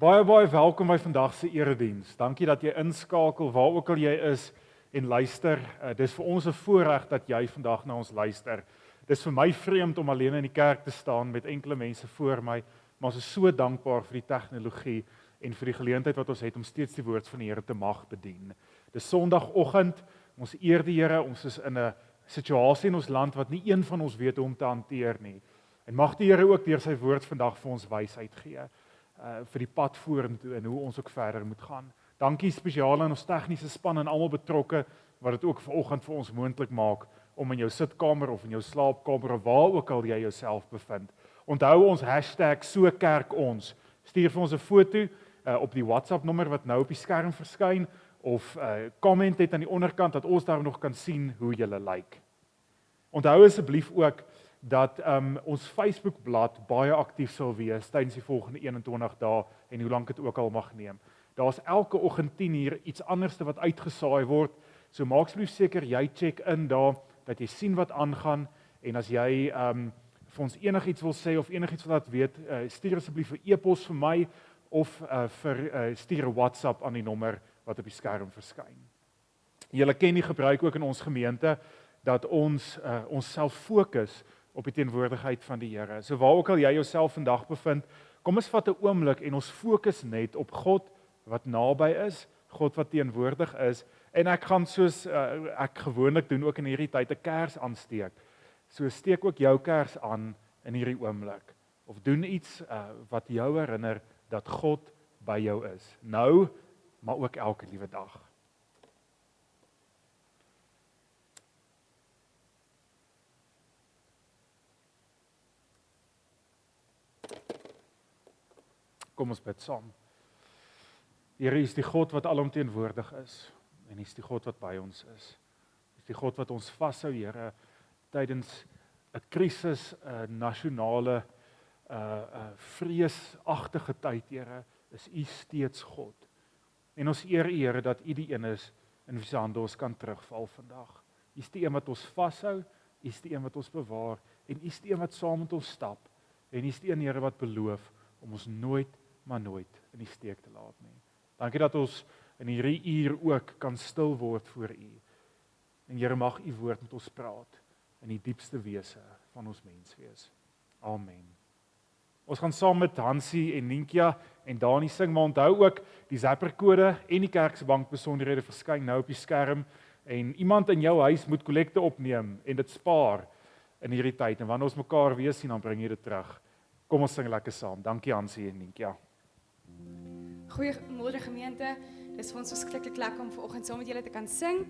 Baie welkom by vandag se erediens. Dankie dat jy inskakel waar ook al jy is en luister. Dis vir ons 'n voorreg dat jy vandag na ons luister. Dis vir my vreemd om alleen in die kerk te staan met enkele mense voor my, maar ons is so dankbaar vir die tegnologie en vir die geleentheid wat ons het om steeds die woord van die Here te mag bedien. Dis Sondagoggend, ons eer die Here, ons is in 'n situasie in ons land wat nie een van ons weet hoe om te hanteer nie. En mag die Here ook deur sy woord vandag vir ons wysheid gee. Vir die pad vorentoe en hoe ons ook verder moet gaan. Dankie spesiaal aan ons tegniese span en almal betrokke wat dit ook vanoggend vir ons moontlik maak om in jou sitkamer of in jou slaapkamer of waar ook al jy jouself bevind. Onthou ons #SoKerkOns. Stuur vir ons 'n foto op die WhatsApp nommer wat nou op die skerm verskyn of comment het aan die onderkant dat ons daar nog kan sien hoe julle lyk. Onthou asseblief ook dat ons Facebookblad baie aktief sal wees tydens die volgende 21 dae en hoe lank dit ook al mag neem. Daar's elke oggend 10:00 iets anderste wat uitgesaai word. So maak asseblief seker jy check in daar dat jy sien wat aangaan en as jy vir ons enigiets wil sê of enigiets wil laat weet, stuur asseblief 'n e-pos vir my of stuur 'n WhatsApp aan die nommer wat op die skerm verskyn. Julle ken die gebruik ook in ons gemeente dat ons self fokus op die teenwoordigheid van die Here. So waar ook al jy jouself vandag bevind, kom ons vat 'n oomblik en ons fokus net op God wat naby is, God wat teenwoordig is, en ek gaan soos ek gewoonlik doen ook in hierdie tyd 'n kers aansteek. So steek ook jou kers aan in hierdie oomblik of doen iets wat jou herinner dat God by jou is. Nou, maar ook elke liewe dag. Kom ons bid saam. Here is die God wat alomteenwoordig is en is die God wat by ons is. Is die God wat ons vashou, Here, tydens 'n krisis, 'n nasionale vreesagtige tyd, Here, is U steeds God. En ons eer U, Here, dat U die een is in wie se hande ons kan terugval vandag. U is die een wat ons vashou, U is die een wat ons bewaar en U is die een wat saam met ons stap. En U is die een, Here, wat beloof om ons nooit maar nooit in die steek te laat nie. Dankie dat ons in hierdie uur ook kan stil word voor U. En Here, mag U woord met ons praat in die diepste wese van ons menswees. Amen. Ons gaan saam met Hansie en Ninkia en Dani sing, maar onthou ook die Zapper-kode en die kerk se bankbesonderhede verskyn nou op die skerm en iemand in jou huis moet kollekte opneem en dit spaar in hierdie tyd en wanneer ons mekaar weer sien, dan bring jy dit terug. Kom ons sing lekker saam. Dankie Hansie en Ninkia. Goeiemôre gemeente, dis vir ons verskriklik lekker om vanoggend saam met julle te kan sing.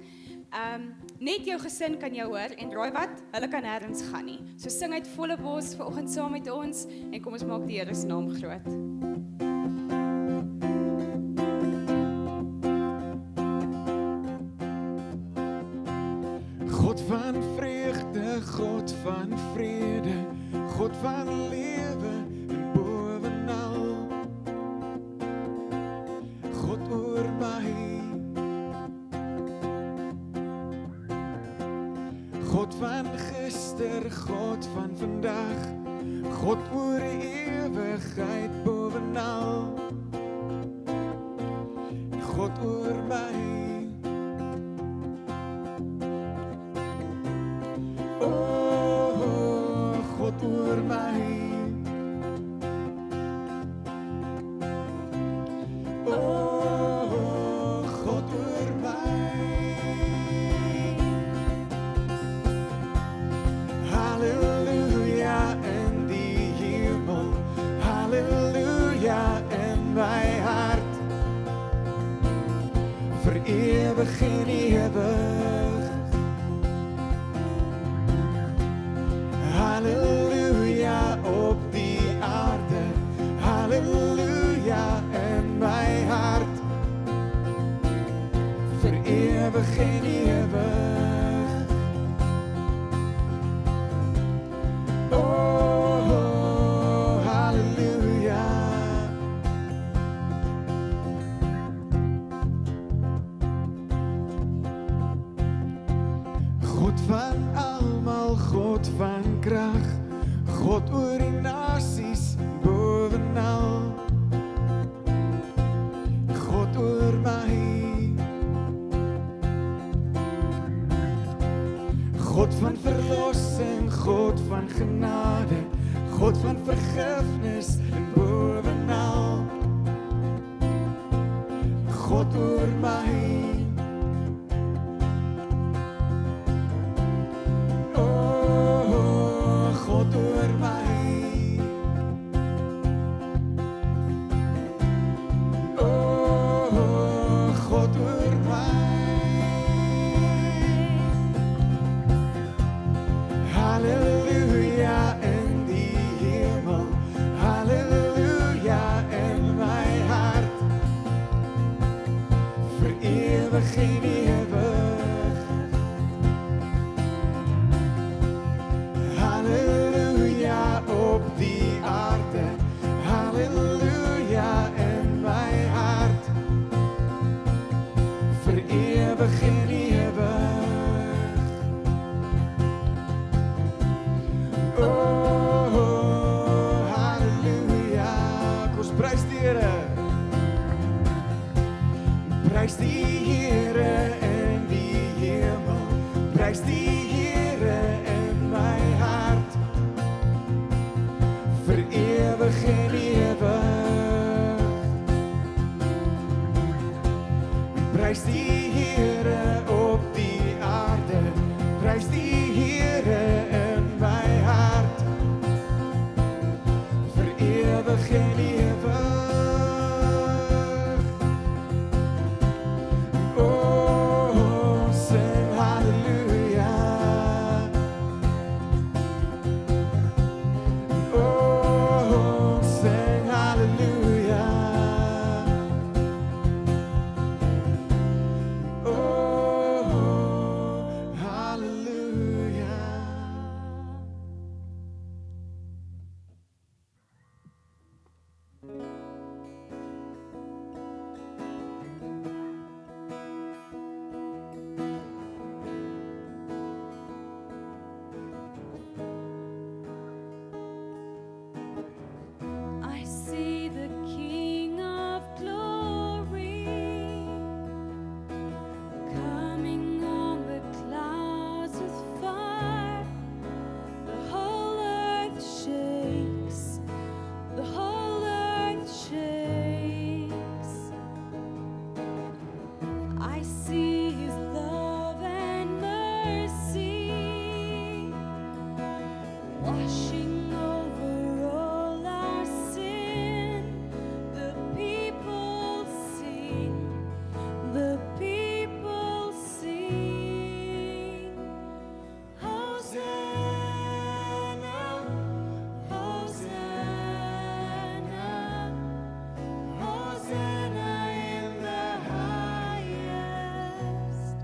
Net jou gesin kan jou hoor en raai wat? Hulle kan nêrens gaan nie. So sing uit volle bos vanoggend saam met ons en kom ons maak die Here se naam groot. God van vreugde, God van vrede, God van lewe en bovenal. God oor my, God van gister, God van vandag, God oor ewigheid bovenal. God oor my, oh, God oor my. Ewig en ewig. Halleluja op die aarde. Halleluja in my hart. Vir ewig en ewig. Oh, halleluja. God van almal, God van krag, God oor die nasies bovenal. God van verlossing, God van genade, God van vergifnis en bovenal, God oor my. Oh, God oor my. Oh, God oor my. Halleluja in die hemel, halleluja in my hart, vir ewig en ewig. Halleluja op die aarde, halleluja in my hart, vir ewig en ewig. Oh, halleluja, kom ons prys die Here. Prys die Here in die hemel, prys die Here in my hart, vir ewig en ewig. Prys die Here op die aarde, prys die Here in my hart, vir ewig en ewig. Oh, sing halleluja. Oh, sing halleluja. Oh, halleluja. I see the King of Glory coming on the clouds with fire. The whole earth shakes. The whole earth shakes. I see His love and mercy washing over all our sin. The people sing, the people sing. Hosanna, Hosanna, Hosanna in the highest.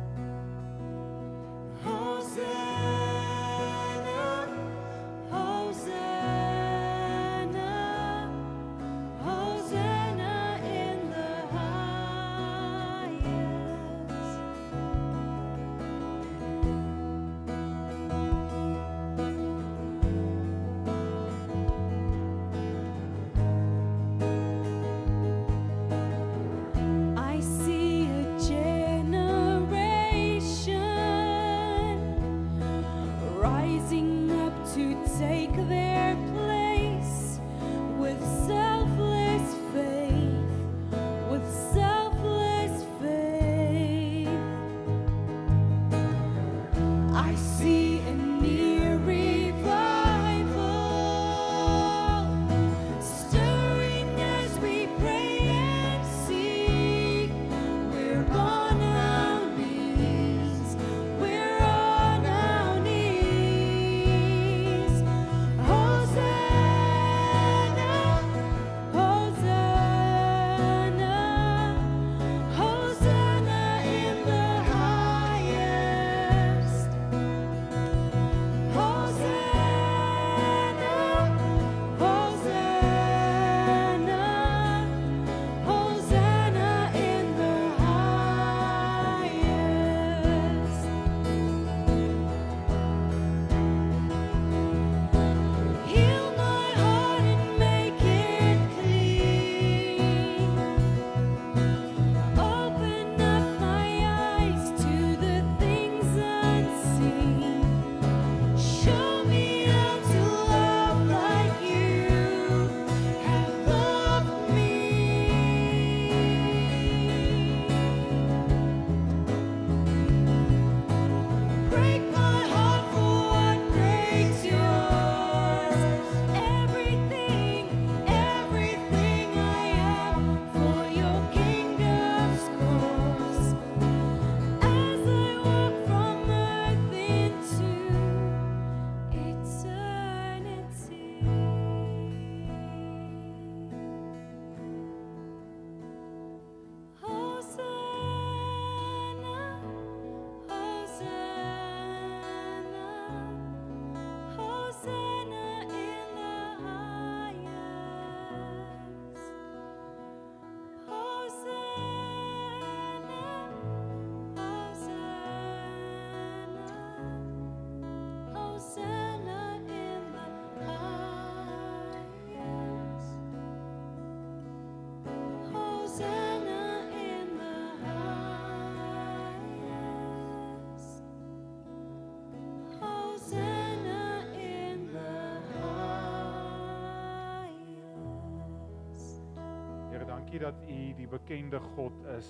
Dankie dat U die bekende God is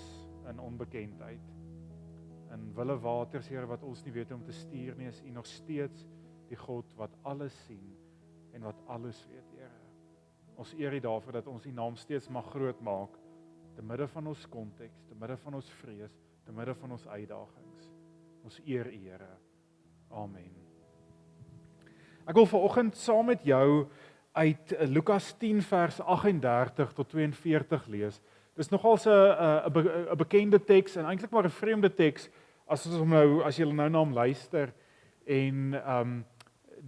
in onbekendheid. In wille waters, Here, wat ons nie weet om te stuur nie, is U nog steeds die God wat alles sien en wat alles weet, Here. Ons eer U daarvoor dat ons U naam steeds mag groot maak, te midde van ons konteks, te midde van ons vrees, te midde van ons uitdagings. Ons eer U, Here. Amen. Ek wil vanoggend saam met jou uit Lukas 10 vers 38 tot 42 lees. Dis nogals 'n bekende teks en eintlik maar 'n vreemde teks as jy nou na hom luister en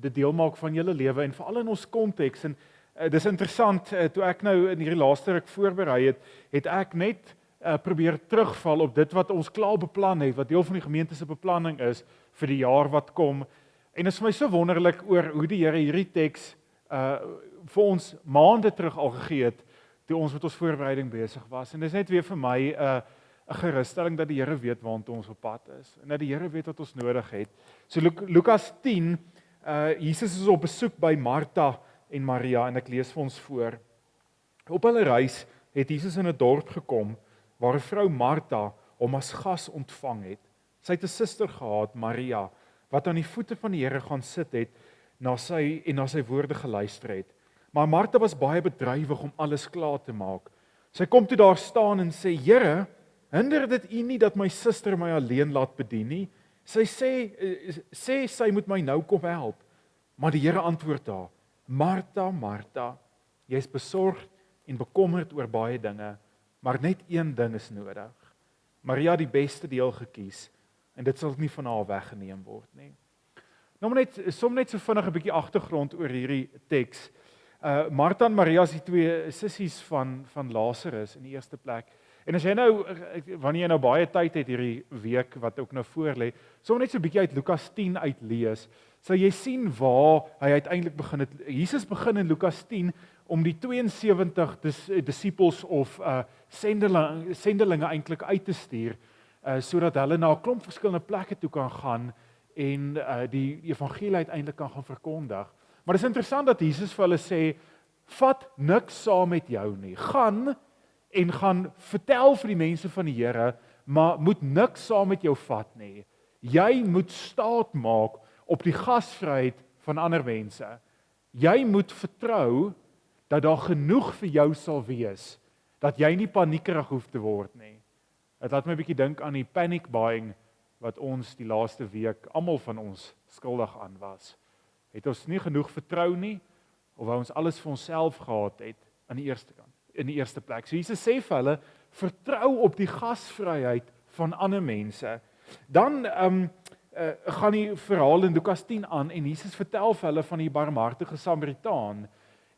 dit deel maak van julle lewe en veral in ons konteks. En dis interessant, toe ek nou in hierdie laaste ruk voorberei het ek net probeer terugval op dit wat ons klaar beplan het, wat deel van die gemeente se beplanning is vir die jaar wat kom. En dit is vir my so wonderlik oor hoe die Here hierdie teks vir ons maande terug al gegee het, toe ons met ons voorbereiding besig was. En dis net weer vir my 'n gerusstelling dat die Here weet waartoe ons op pad is, en dat die Here weet wat ons nodig het. So Lukas 10, Jesus is op besoek by Martha en Maria, en ek lees vir ons voor. Op hulle reis het Jesus in 'n dorp gekom, waar 'n vrou Martha hom as gas ontvang het. Sy het 'n suster gehad, Maria, wat aan die voete van die Here gaan sit het, na sy woorde geluister het. Maar Martha was baie bedrywig om alles klaar te maak. Sy kom toe daar staan en sê, Here, hinder dit U nie dat my suster my alleen laat bedien nie? Sy sê sy moet my nou kom help. Maar die Here antwoord haar, Martha, Martha, jy is besorg en bekommerd oor baie dinge, maar net een ding is nodig. Maria het die beste deel gekies, en dit sal nie van haar weggeneem word nie. Nou net so vinnig 'n bietjie agtergrond oor hierdie teks. Martha en Maria is die twee sissies van Lazarus in die eerste plek. En as jy nou, wanneer jy nou baie tyd het hierdie week wat ook nou voor lê, net so 'n bietjie uit Lukas 10 uitlees, sal jy sien waar hy uiteindelik begin het. Jesus begin in Lukas 10 om die 72 disippels of sendelinge eintlik uit te stuur, sodat hulle na 'n klomp verskillende plekke toe kan gaan en die evangelie uiteindelik kan gaan verkondig. Maar dit is interessant dat Jesus vir hulle sê, vat niks saam met jou nie. Gaan vertel vir die mense van die Here, maar moet niks saam met jou vat nie. Jy moet staat maak op die gasvryheid van ander mense. Jy moet vertrou dat daar genoeg vir jou sal wees, dat jy nie paniekerig hoef te word nie. Dit laat my 'n bietjie dink aan die panic buying wat ons die laaste week, almal van ons, skuldig aan was. Het ons nie genoeg vertrou nie, of wou ons alles vir onsself gehad het aan die eerste kant, in die eerste plek. So Jesus sê vir hulle, vertrou op die gasvryheid van ander mense. Dan gaan die verhaal in Lukas 10 aan, en Jesus vertel vir hulle van die barmhartige Samaritaan,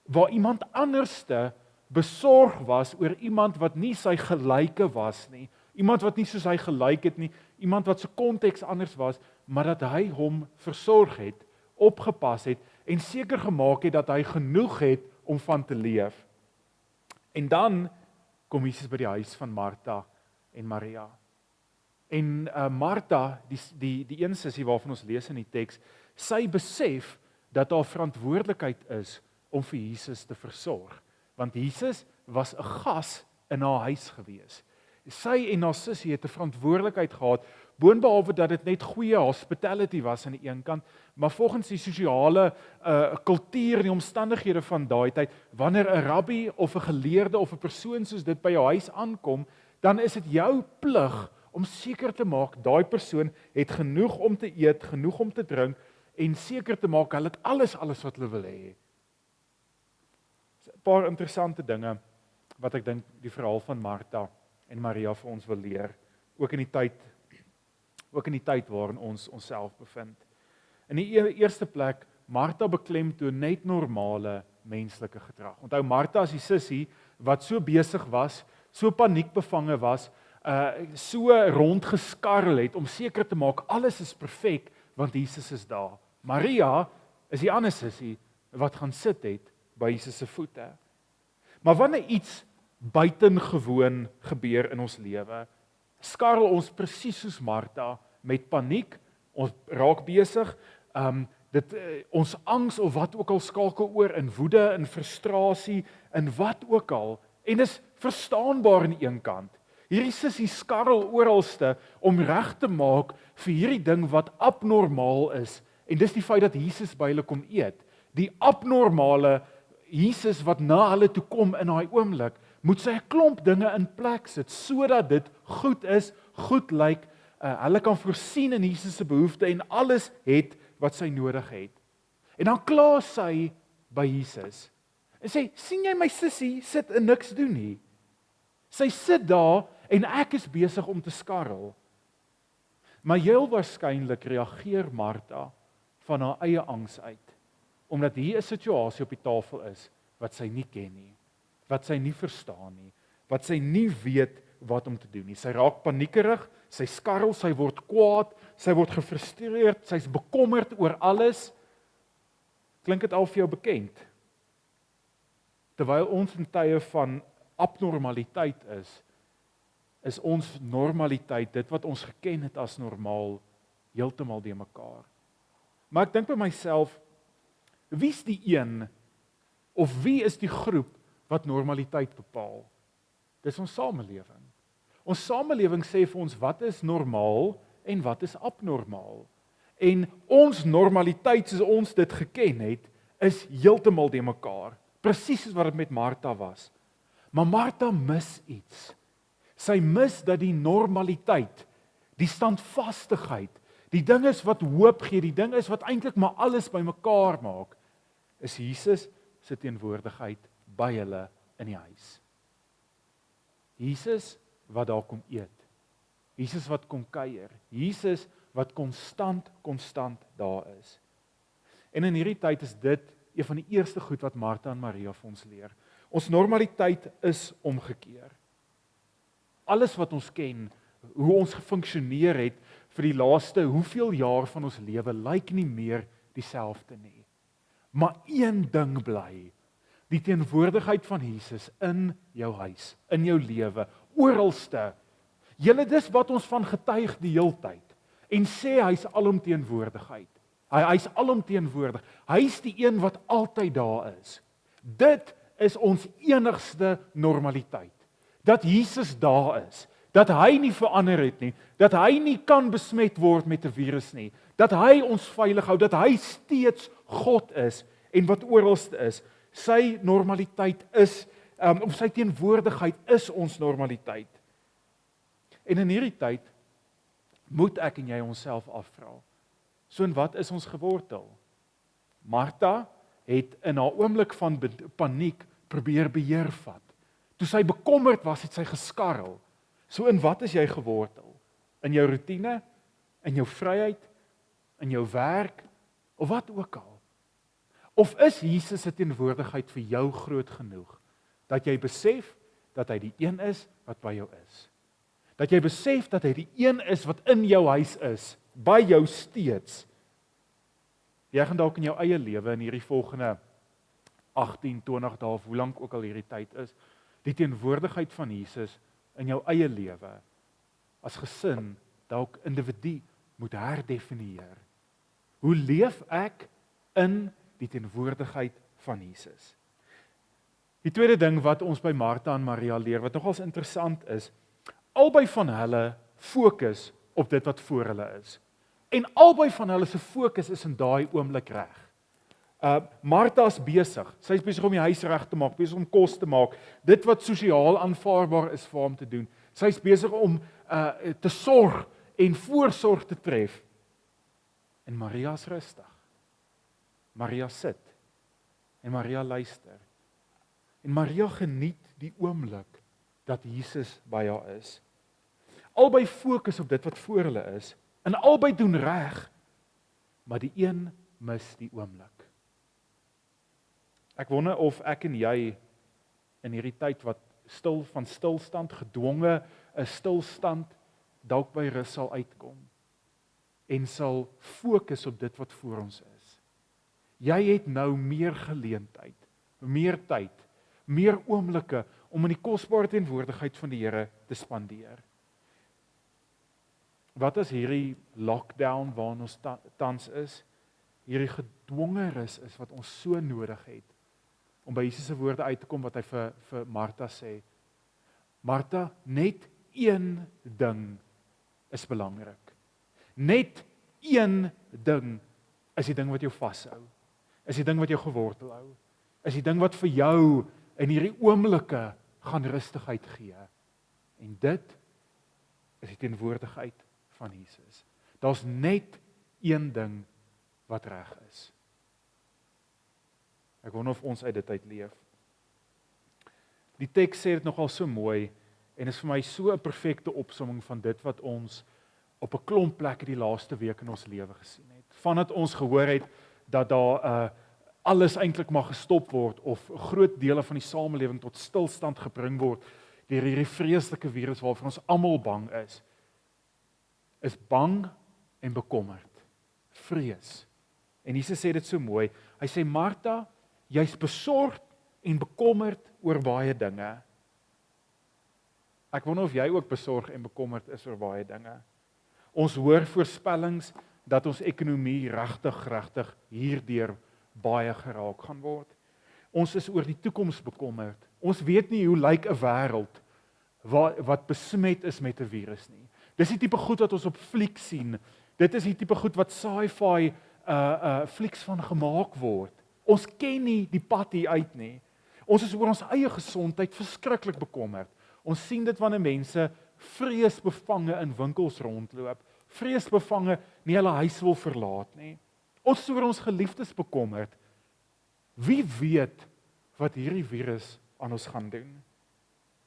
waar iemand anderste besorg was oor iemand wat nie sy gelyke was nie, iemand wat nie soos hy gelyk het nie, iemand wat se konteks anders was, maar dat hy hom versorg het, opgepas het, en seker gemaak het dat hy genoeg het om van te leef. En dan kom Jesus by die huis van Martha en Maria. En Martha, die een sussie waarvan ons lees in die teks, sy besef dat haar verantwoordelikheid is om vir Jesus te versorg. Want Jesus was 'n gas in haar huis gewees. Sy en haar sussie het 'n verantwoordelikheid gehad, boonbehalwe dat dit net goeie hospitality was aan die een kant, maar volgens die sosiale kultuur en die omstandighede van daai tyd, wanneer 'n rabbi of 'n geleerde of 'n persoon soos dit by jou huis aankom, dan is dit jou plig om seker te maak daai persoon het genoeg om te eet, genoeg om te drink, en seker te maak hulle het alles wat hulle wil hê. 'n Paar interessante dinge wat ek dink die verhaal van Martha en Maria vir ons wil leer, ook in die tyd waarin ons onsself bevind. In die eerste plek, Martha beklemtoon net normale menslike gedrag. Onthou, Martha is die sussie wat so besig was, so paniekbevange was, so rondgeskarrel het om seker te maak alles is perfek want Jesus is daar. Maria is die ander sussie wat gaan sit het by Jesus se voete. Maar wanneer iets buitengewoon gebeur in ons lewe, skarrel ons presies soos Martha met paniek, ons raak besig, ons angs of wat ook al skakel oor in woede, in frustrasie, in wat ook al, en dis verstaanbaar aan die een kant. Hierdie sussie skarrel oralste om reg te maak vir hierdie ding wat abnormaal is. En dis die feit dat Jesus by hulle kom eet. Die abnormale Jesus wat na hulle toe kom in daai oomblik, moet sy 'n klomp dinge in plek sit sodat dit goed is, goed lyk, hulle kan voorsien in Jesus se behoeftes en alles het wat sy nodig het. En dan kla sy by Jesus. En sê, sien jy my sussie sit en niks doen nie. Sy sit daar en ek is besig om te skarrel. Maar heel waarskynlik reageer Martha van haar eie angs uit, omdat hier 'n situasie op die tafel is wat sy nie ken nie, wat sy nie verstaan nie, wat sy nie weet wat om te doen nie. Sy raak paniekerig, sy skarrel, sy word kwaad, sy word gefrustreerd, sy's bekommerd oor alles. Klink dit al vir jou bekend? Terwyl ons in tye van abnormaliteit is ons normaliteit, dit wat ons geken het as normaal, heeltemal de mekaar. Maar ek dink by myself, wie's die een, of wie is die groep wat normaliteit bepaal? Dis ons samelewing. Ons samelewing sê vir ons wat is normaal en wat is abnormaal. En ons normaliteit soos ons dit geken het, is heeltemal de mekaar. Presies soos wat dit met Martha was. Maar Martha mis iets. Sy mis dat die normaliteit, die standvastigheid, die ding is wat hoop gee, die ding is wat eintlik maar alles bymekaar maak, is Jesus se teenwoordigheid by hulle in die huis. Jesus wat daar kom eet. Jesus wat kom kuier. Jesus wat konstant daar is. En in hierdie tyd is dit een van die eerste goed wat Martha en Maria vir ons leer. Ons normaliteit is omgekeer. Alles wat ons ken, hoe ons gefunksioneer het vir die laaste hoeveel jaar van ons lewe, lyk nie meer dieselfde nie. Maar een ding bly, die teenwoordigheid van Jesus in jou huis, in jou lewe, oralste. Julle, dis wat ons van getuig die heeltyd. En sê hy's alomteenwoordigheid. Hy's alomteenwoordig. Hy's die een wat altyd daar is. Dit is ons enigste normaliteit. Dat Jesus daar is. Dat hy nie verander het nie. Dat hy nie kan besmet word met 'n virus nie. Dat hy ons veilig hou. Dat hy steeds God is en wat oralste is. Sy normaliteit is, of sy teenwoordigheid is ons normaliteit. En in hierdie tyd moet ek en jy onsself afvra. So in wat is ons gewortel? Martha het in haar oomblik van paniek probeer beheer vat. Toe sy bekommerd was, het sy geskarrel. So in wat is jy gewortel? In jou rotine, in jou vryheid, in jou werk, of wat ook al? Of is Jesus se teenwoordigheid vir jou groot genoeg, dat jy besef dat hy die een is wat by jou is? Dat jy besef dat hy die een is wat in jou huis is, by jou steeds. Jy gaan dalk in jou eie lewe in hierdie volgende 18, 20 dae, of hoe lank ook al hierdie tyd is, die teenwoordigheid van Jesus in jou eie lewe, as gesin, dalk individu, moet herdefinieer. Hoe leef ek in die teenwoordigheid van Jesus? Die tweede ding wat ons by Martha en Maria leer, wat nogals interessant is, albei van hulle fokus op dit wat voor hulle is. En albei van hulle se fokus is in daai oomblik reg. Martha is besig. Sy is besig om die huis reg te maak, besig om kos te maak, dit wat sosiaal aanvaarbaar is vir hom te doen. Sy is besig om te sorg en voorsorg te tref. En Maria is rustig. Maria sit. En Maria luister. En Maria geniet die oomblik dat Jesus by haar is. Albei fokus op dit wat voor hulle is, en albei doen reg, maar die een mis die oomblik. Ek wonder of ek en jy in hierdie tyd wat van stilstand, gedwonge 'n stilstand, dalk by rus sal uitkom, en sal fokus op dit wat voor ons is. Jy het nou meer geleentheid, meer tyd, meer oomblikke om in die kosbare teenwoordigheid van die Here te spandeer. Wat as hierdie lockdown waarin ons tans is, hierdie gedwonge rus is wat ons so nodig het, om by Jesus se woorde uit te kom wat hy vir Martha sê, Martha, net een ding is belangrik. Net een ding is die ding wat jou vashou. Is die ding wat jou gewortel hou. Is die ding wat vir jou in hierdie oomblikke gaan rustigheid gee. En dit is die teenwoordigheid van Jesus. Daar's net een ding wat reg is. Ek wonder of ons uit dit uit leef. Die teks sê dit nogal so mooi en is vir my so 'n perfekte opsomming van dit wat ons op 'n klomp plekke die laaste week in ons lewe gesien het. Vandat ons gehoor het dat daar alles eintlik mag gestop word of groot dele van die samelewing tot stilstand gebring word deur hierdie vreeslike virus waarvoor ons almal bang is bang en bekommerd. Vrees. En Jesus sê dit so mooi. Hy sê Martha, jy's besorgd en bekommerd oor baie dinge. Ek wonder of jy ook besorg en bekommerd is oor baie dinge. Ons hoor voorspellings dat ons ekonomie regtig hierdeur baie geraak gaan word. Ons is oor die toekoms bekommerd. Ons weet nie hoe lyk 'n wêreld wat besmet is met 'n virus nie. Dis die tipe goed wat ons op fliek sien. Dit is die tipe goed wat sci-fi flieks van gemaak word. Ons ken nie die pad hier uit nie. Ons is oor ons eie gesondheid verskriklik bekommerd. Ons sien dit wanneer mense vreesbevange in winkels rondloop, vreesbevange nie hulle huis wil verlaat nie. Ons is oor ons geliefdes bekommerd. Wie weet wat hierdie virus aan ons gaan doen?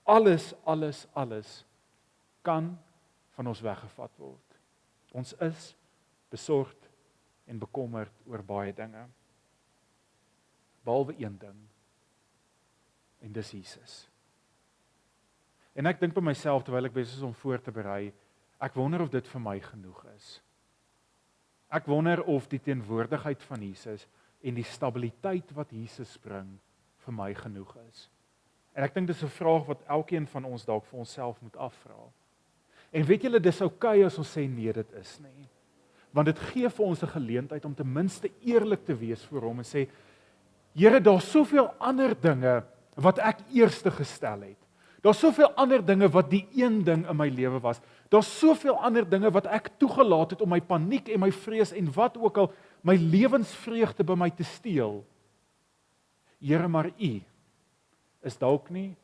Alles kan van ons weggevat word. Ons is besorgd en bekommerd oor baie dinge. Behalwe een ding. En dis Jesus. En ek dink by myself terwyl ek besig is om voor te berei, ek wonder of dit vir my genoeg is. Ek wonder of die teenwoordigheid van Jesus en die stabiliteit wat Jesus bring vir my genoeg is. En ek dink dis 'n vraag wat elkeen van ons dalk vir onsself moet afvra. En weet julle, dis oukei as ons sê nee, dit is nie. Want dit gee vir ons 'n geleentheid om ten minste eerlik te wees voor hom en sê, Here, daar's soveel ander dinge wat ek eerste gestel het. Daar's soveel ander dinge wat die een ding in my lewe was. Daar's soveel ander dinge wat ek toegelaat het om my paniek en my vrees en wat ook al my lewensvreugde by my te steel. Here, maar U is dalk nie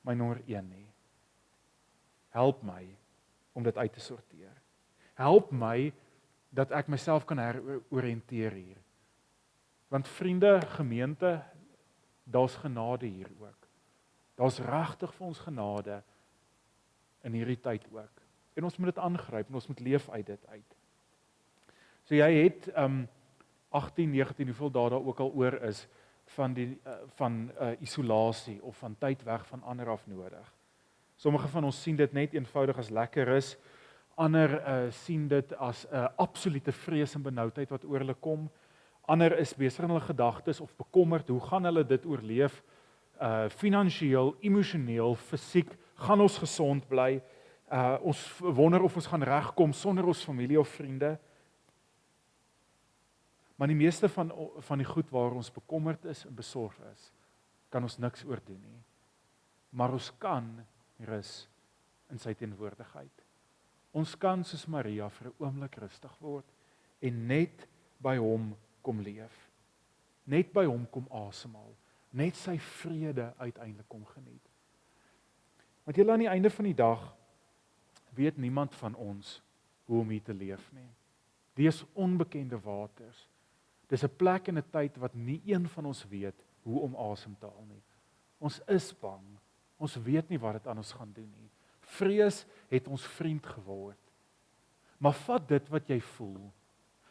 my nommer 1 nie. Help my om dit uit te sorteer. Help my dat ek myself kan heroriënteer hier. Want vriende, gemeente, daar's genade hier ook. Daar's regtig vir ons genade in hierdie tyd ook. En ons moet dit aangryp en ons moet leef uit dit uit. So jy het 18, 19, hoeveel dae daar ook al oor is van isolasie of van tyd weg van ander af nodig. Sommige van ons sien dit net eenvoudig as lekker is. Ander sien dit as 'n absolute vrees en benoudheid wat oor hulle kom. Ander is besig in hulle gedagtes of bekommerd, hoe gaan hulle dit oorleef? Finansiëel, emosioneel, fisiek, gaan ons gesond bly? Ons wonder of ons gaan regkom sonder ons familie of vriende. Maar die meeste van die goed waar ons bekommerd is en besorg is, kan ons niks oor doen nie. Maar ons kan rus in sy teenwoordigheid. Ons kan soos Maria vir 'n oomblik rustig word en net by hom kom leef. Net by hom kom asemhaal. Net sy vrede uiteindelik kom geniet. Want julle aan die einde van die dag weet niemand van ons hoe om hier te leef nie. Dis onbekende waters. Dis 'n plek en 'n tyd wat nie een van ons weet hoe om asem te haal nie. Ons is bang. Ons weet nie wat dit aan ons gaan doen nie. Vrees het ons vriend geword. Maar vat dit wat jy voel.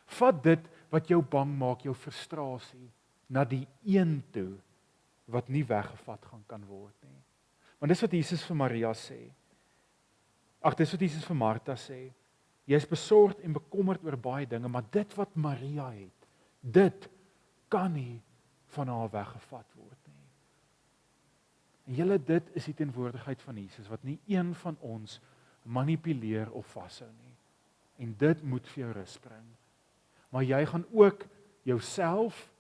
Vat dit wat jou bang maak, jou frustrasie, na die een toe wat nie weggevat gaan kan word nie. Want dis wat Jesus vir Maria sê. Dis wat Jesus vir Martha sê. Jy is besorgd en bekommerd oor baie dinge, maar dit wat Maria het, dit kan nie van haar weggevat word nie. En julle, dit is die teenwoordigheid van Jesus, wat nie een van ons manipuleer of vashou nie. En dit moet vir jou rus bring. Maar jy gaan ook jouself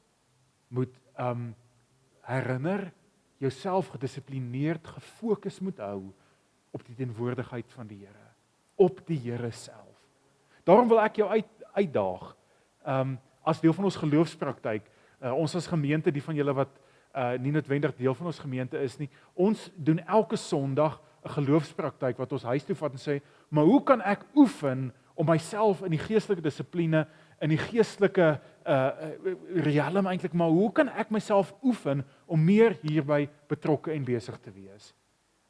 moet herinner, jouself gedissiplineerd, gefokus moet hou op die teenwoordigheid van die Here, op die Here self. Daarom wil ek jou uitdaag, as deel van ons geloofspraktyk, ons as gemeente, die van julle wat nie noodwendig deel van ons gemeente is nie, ons doen elke Sondag 'n geloofspraktyk wat ons huis toe vat en sê, maar hoe kan ek oefen om myself in die geestelike dissipline, in die geestelike realm eintlik, maar hoe kan ek myself oefen om meer hierby betrokke en besig te wees?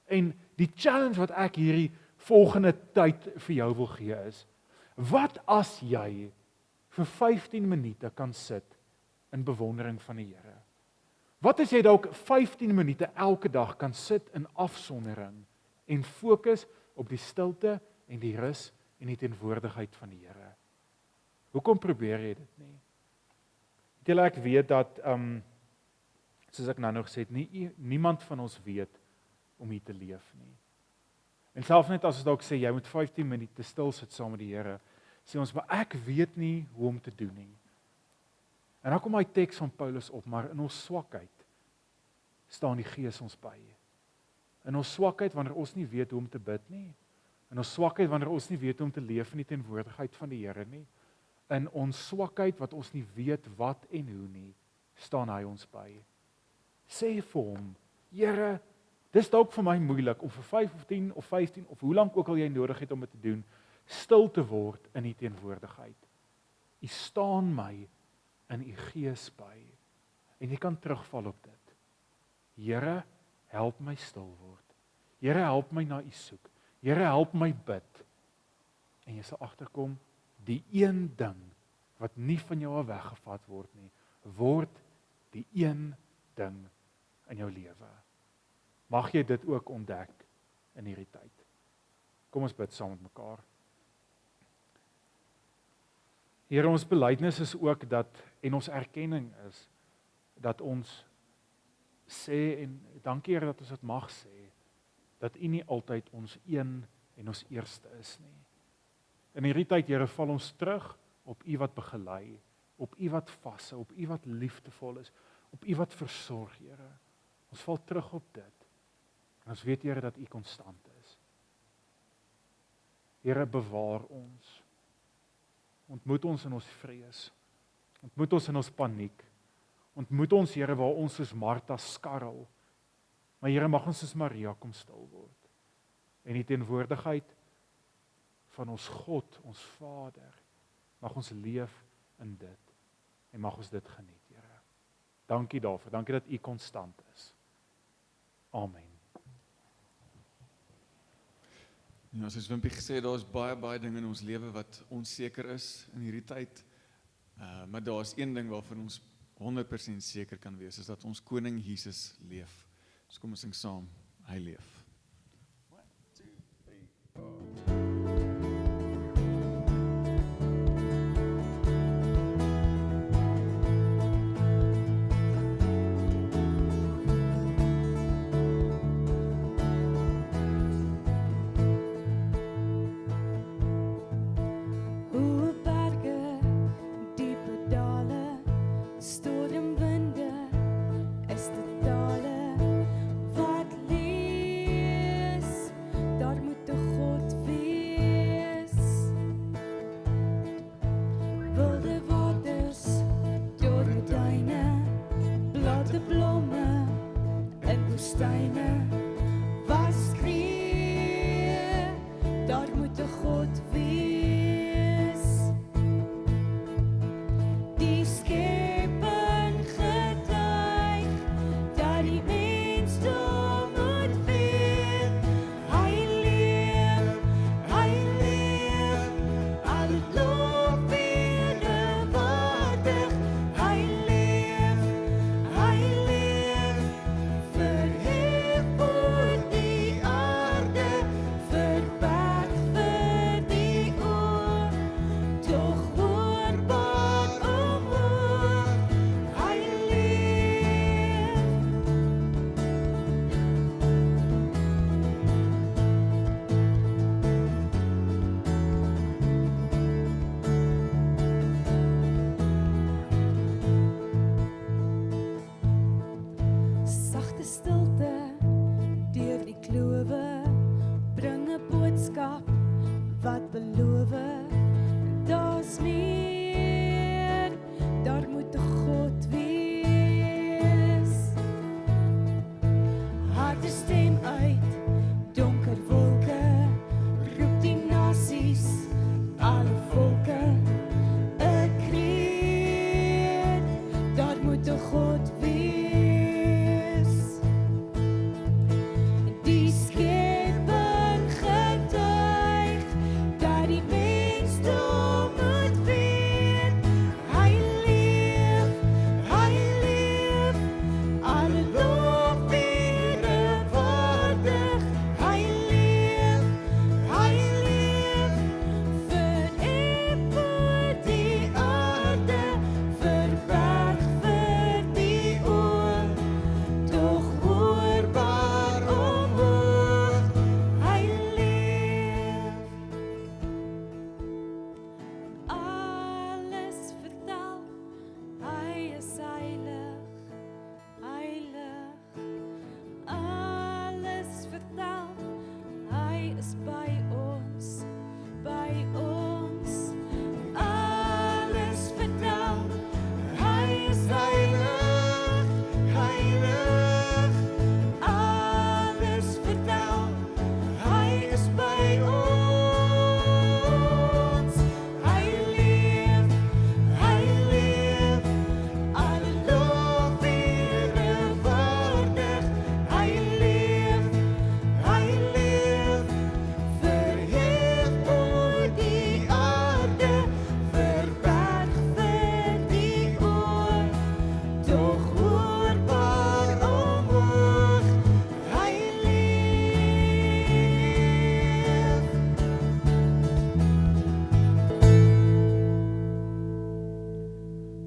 En die challenge wat ek hierdie volgende tyd vir jou wil gee is, wat as jy vir 15 minute kan sit in bewondering van die Here? Wat as jy dalk 15 minute elke dag kan sit in afsondering en fokus op die stilte en die rus en die teenwoordigheid van die Here? Hoekom probeer jy dit nie? Julle, ek weet dat, soos ek nou nog gesê het, niemand van ons weet om hier te leef nie. En selfs net as ons dalk sê, jy moet 15 minute stil sit saam met die Here, sê ons, maar ek weet nie hoe om te doen nie. En dan kom hy teks van Paulus op, maar in ons swakheid staan die Gees ons by. In ons swakheid, wanneer ons nie weet hoe om te bid nie, in ons swakheid, wanneer ons nie weet hoe om te leef in die teenwoordigheid van die Here nie, in ons swakheid, wat ons nie weet wat en hoe nie, staan hy ons by. Sê vir hom, Here, dis dalk vir my moeilik, om vir 5 of 10 of 15, of hoe lank ook al jy nodig het om dit te doen, stil te word in die teenwoordigheid. U staan my in u Gees by, en jy kan terugval op dit. Here, help my stil word. Here, help my na u soek. Here, help my bid. En jy sal agterkom, die een ding wat nie van jou af weggevat word nie, word die een ding in jou lewe. Mag jy dit ook ontdek in hierdie tyd. Kom ons bid saam met mekaar. Here, ons belydenis is ook dat, en ons erkenning is, dat ons sê, en dankie Here dat ons dit mag sê, dat U nie altyd ons een en ons eerste is nie. In hierdie tyd, Here, val ons terug op U wat begelei, op U wat vashou, op U wat liefdevol is, op U wat versorg, Here. Ons val terug op dit. En ons weet, Here, dat U konstant is. Here, bewaar ons. Ontmoet ons in ons vrees. Ontmoet ons in ons paniek. Ontmoet ons, Here, waar ons soos Martha skarrel. Maar Here, mag ons soos Maria kom stil word. En die teenwoordigheid van ons God, ons Vader, mag ons leef in dit. En mag ons dit geniet, Here. Dankie daarvoor. Dankie dat U konstant is. Amen. Ja, soos Wimpie gesê, daar is baie dinge in ons lewe wat onseker is in hierdie tyd. Maar daar is een ding waarvan ons 100% seker kan wees, is dat ons koning Jesus leef. Dus kom ons sing saam, hy leef. 1, 2, 3, 4. Hoe berge, diepe dale, stormwinde, is dit tale wat liefde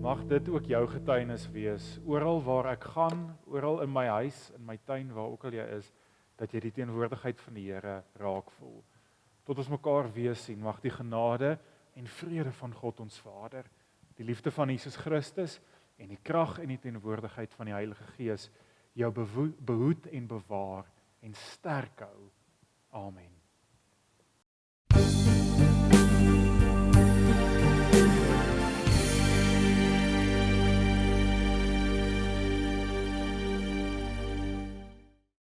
Mag dit ook jou getuienis wees, oral waar ek gaan, oral in my huis, in my tuin, waar ook al jy is, dat jy die teenwoordigheid van die Here raak voel. Tot ons mekaar weer sien, mag die genade en vrede van God ons Vader, die liefde van Jesus Christus en die krag en die teenwoordigheid van die Heilige Gees jou behoed en bewaar en sterk hou. Amen.